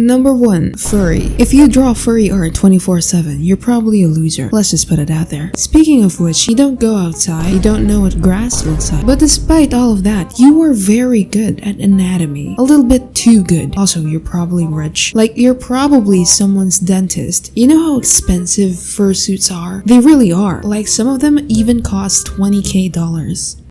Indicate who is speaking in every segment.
Speaker 1: Number 1. Furry. If you draw furry art 24/7, you're probably a loser. Let's just put it out there. Speaking of which, you don't go outside, you don't know what grass looks like. But despite all of that, you are very good at anatomy. A little bit too good. Also, you're probably rich. Like, you're probably someone's dentist. You know how expensive fursuits are? They really are. Like, some of them even cost $20,000.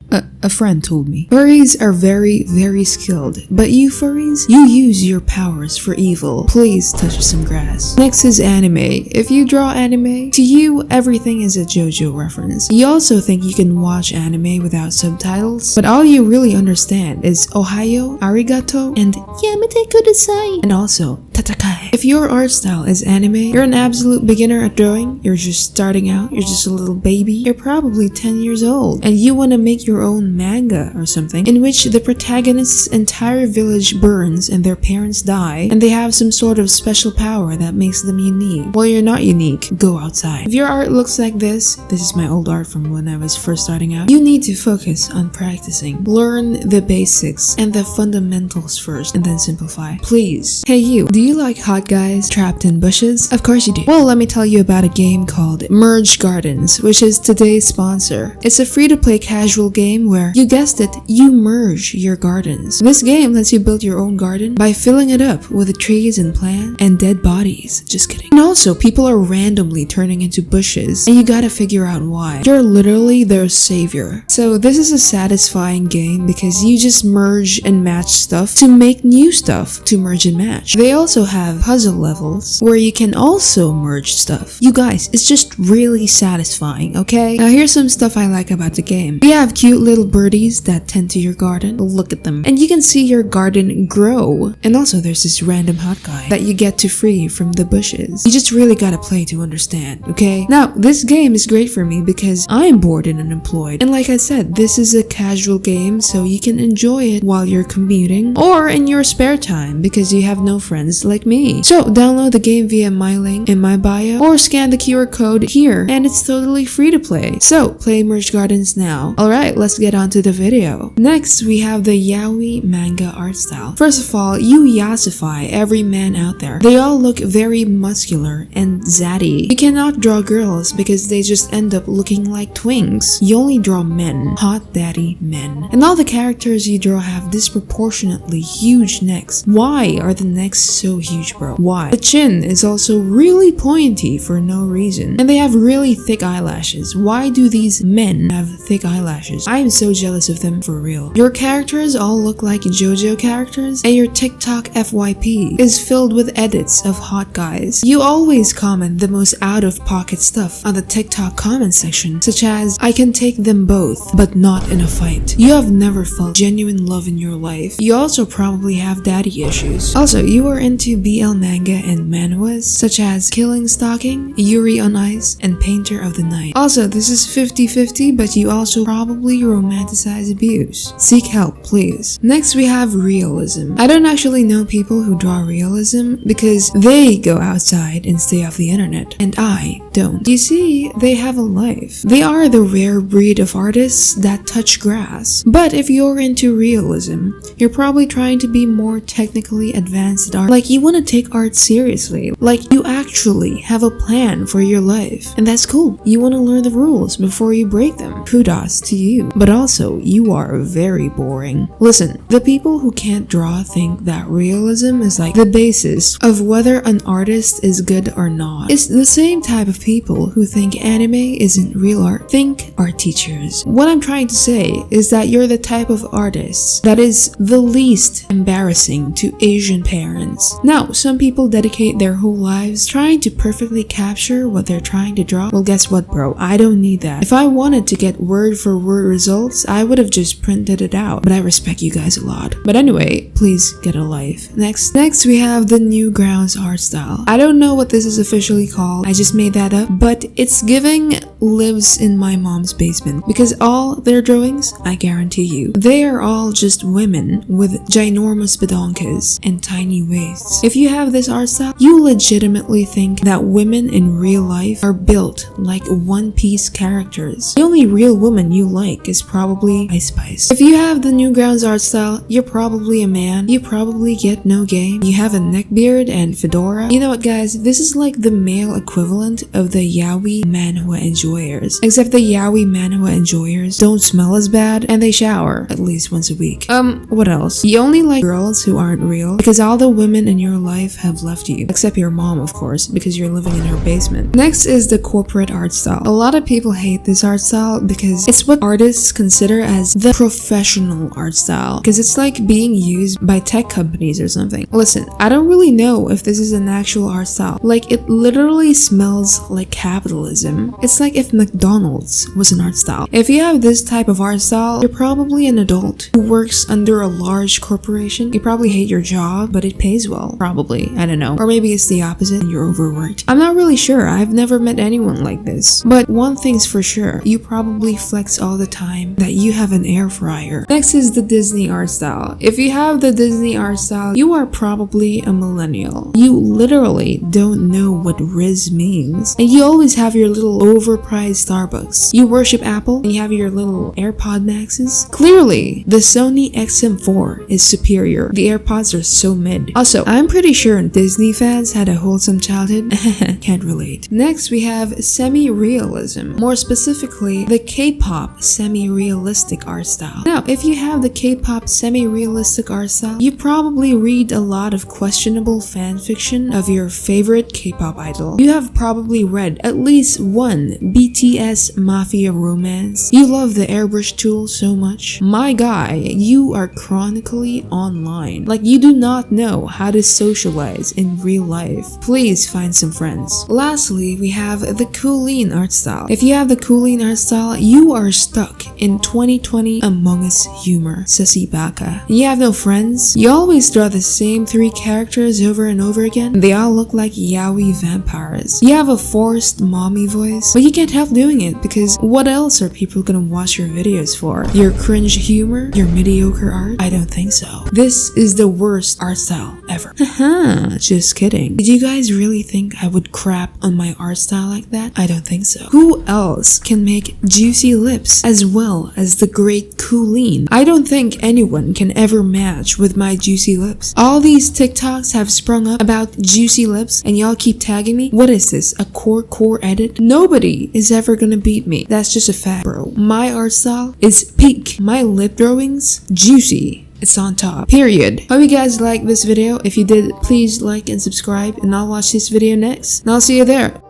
Speaker 1: A friend told me. Furries are very, very skilled, but you furries, you use your powers for evil. Please touch some grass. Next is anime. If you draw anime, to you, everything is a JoJo reference. You also think you can watch anime without subtitles, but all you really understand is Ohayo, Arigato, and Yamete Kudasai, and also Tatakai. If your art style is anime, you're an absolute beginner at drawing, you're just starting out, you're just a little baby, you're probably 10 years old, and you want to make your own manga or something in which the protagonist's entire village burns and their parents die, and they have some sort of special power that makes them unique. Well, you're not unique. Go outside. If your art looks like this is my old art from when I was first starting out, you need to focus on practicing. Learn the basics and the fundamentals first, and then simplify. Please. Hey you, do you like hot guys trapped in bushes? Of course you do. Well, let me tell you about a game called Merge Gardens, which is today's sponsor. It's a free-to-play casual game where, you guessed it, you merge your gardens. This game lets you build your own garden by filling it up with trees and plants and dead bodies. Just kidding. And also, people are randomly turning into bushes, and you gotta figure out why. You're literally their savior. So this is a satisfying game because you just merge and match stuff to make new stuff to merge and match. They also have puzzle levels where you can also merge stuff. You guys, it's just really satisfying, okay? Now here's some stuff I like about the game. You have cute little birdies that tend to your garden. Look at them. And you can see your garden grow. And also there's this random hot guy that you get to free from the bushes. You just really gotta play to understand, okay? Now, this game is great for me because I'm bored and unemployed. And like I said, this is a casual game, so you can enjoy it while you're commuting or in your spare time because you have no friends like me. So download the game via my link in my bio or scan the QR code here, and it's totally free to play. So play Merge Gardens now. Alright, let's get on to the video. Next, we have the yaoi manga art style. First of all, you yassify every man out there. They all look very muscular and zaddy. You cannot draw girls because they just end up looking like twinks. You only draw men. Hot daddy men. And all the characters you draw have disproportionately huge necks. Why are the necks so huge, bro? Why? The chin is also really pointy for no reason. And they have really thick eyelashes. Why do these men have thick eyelashes? I am so jealous of them, for real. Your characters all look like JoJo characters, and your TikTok FYP is filled with edits of hot guys. You always comment the most out-of-pocket stuff on the TikTok comment section, such as, I can take them both, but not in a fight. You have never felt genuine love in your life. You also probably have daddy issues. Also, you are into BL manga and manhwas, such as Killing Stalking, Yuri on Ice, and Painter of the Night. Also, this is 50-50, but you also probably romanticize abuse. Seek help, please. Next, we have realism. I don't actually know people who draw realism because they go outside and stay off the internet, and I don't. You see, they have a life. They are the rare breed of artists that touch grass. But if you're into realism, you're probably trying to be more technically advanced at art. Like, you want to take art seriously. Like, you actually have a plan for your life. And that's cool. You want to learn the rules before you break them. Kudos to you. But also, you are very boring. Listen, the people who can't draw think that realism is like the basis of whether an artist is good or not. It's the same type of people who think anime isn't real art. Think art teachers. What I'm trying to say is that you're the type of artist that is the least embarrassing to Asian parents. Now, some people dedicate their whole lives trying to perfectly capture what they're trying to draw. Well, guess what, bro? I don't need that. If I wanted to get word for word results, I would have just printed it out. But I respect you guys a lot. But anyway, please get a life. Next we have the newgrounds art style. I don't know what this is officially called. I just made that up. But it's giving lives in my mom's basement because all their drawings, I guarantee you, they are all just women with ginormous badonkas and tiny waists. If you have this art style, you legitimately think that women in real life are built like One Piece characters. The only real woman you like is probably probably Ice Spice. If you have the Newgrounds art style, you're probably a man. You probably get no game. You have a neckbeard and fedora. You know what, guys? This is like the male equivalent of the yaoi manhwa enjoyers. Except the yaoi manhwa enjoyers don't smell as bad and they shower at least once a week. What else? You only like girls who aren't real because all the women in your life have left you. Except your mom, of course, because you're living in her basement. Next is the corporate art style. A lot of people hate this art style because it's what artists consider as the professional art style. Because it's like being used by tech companies or something. Listen, I don't really know if this is an actual art style. Like, it literally smells like capitalism. It's like if McDonald's was an art style. If you have this type of art style, you're probably an adult who works under a large corporation. You probably hate your job, but it pays well. Probably. I don't know. Or maybe it's the opposite and you're overworked. I'm not really sure. I've never met anyone like this. But one thing's for sure. You probably flex all the time that you have an air fryer. Next is the Disney art style. If you have the Disney art style, you are probably a millennial. You literally don't know what Riz means. And you always have your little overpriced Starbucks. You worship Apple and you have your little AirPod Maxes. Clearly, the Sony XM4 is superior. The AirPods are so mid. Also, I'm pretty sure Disney fans had a wholesome childhood. Can't relate. Next, we have semi-realism. More specifically, the K-pop semi-realistic art style. Now, if you have the K-pop semi-realistic art style, you probably read a lot of questionable fanfiction of your favorite K-pop idol. You have probably read at least one BTS mafia romance. You love the airbrush tool so much. My guy, you are chronically online. Like, you do not know how to socialize in real life. Please find some friends. Lastly, we have the Kooleen art style. If you have the Kooleen art style, you are stuck in 2020 Among Us humor. Sasi baka. You have no friends. You always draw the same 3 characters over and over again. They all look like yaoi vampires. You have a forced mommy voice, but you can't help doing it because what else are people gonna watch your videos for? Your cringe humor? Your mediocre art? I don't think so. This is the worst art style ever. Haha, just kidding. Did you guys really think I would crap on my art style like that? I don't think so. Who else can make juicy lips as well as the great Kooleen? I don't think anyone can ever match with my juicy lips. All these TikToks have sprung up about juicy lips and y'all keep tagging me. What is this? A core edit? Nobody is ever gonna beat me. That's just a fact, bro. My art style is peak. My lip drawings, juicy. It's on top. Period. Hope you guys liked this video. If you did, please like and subscribe and I'll watch this video next. And I'll see you there.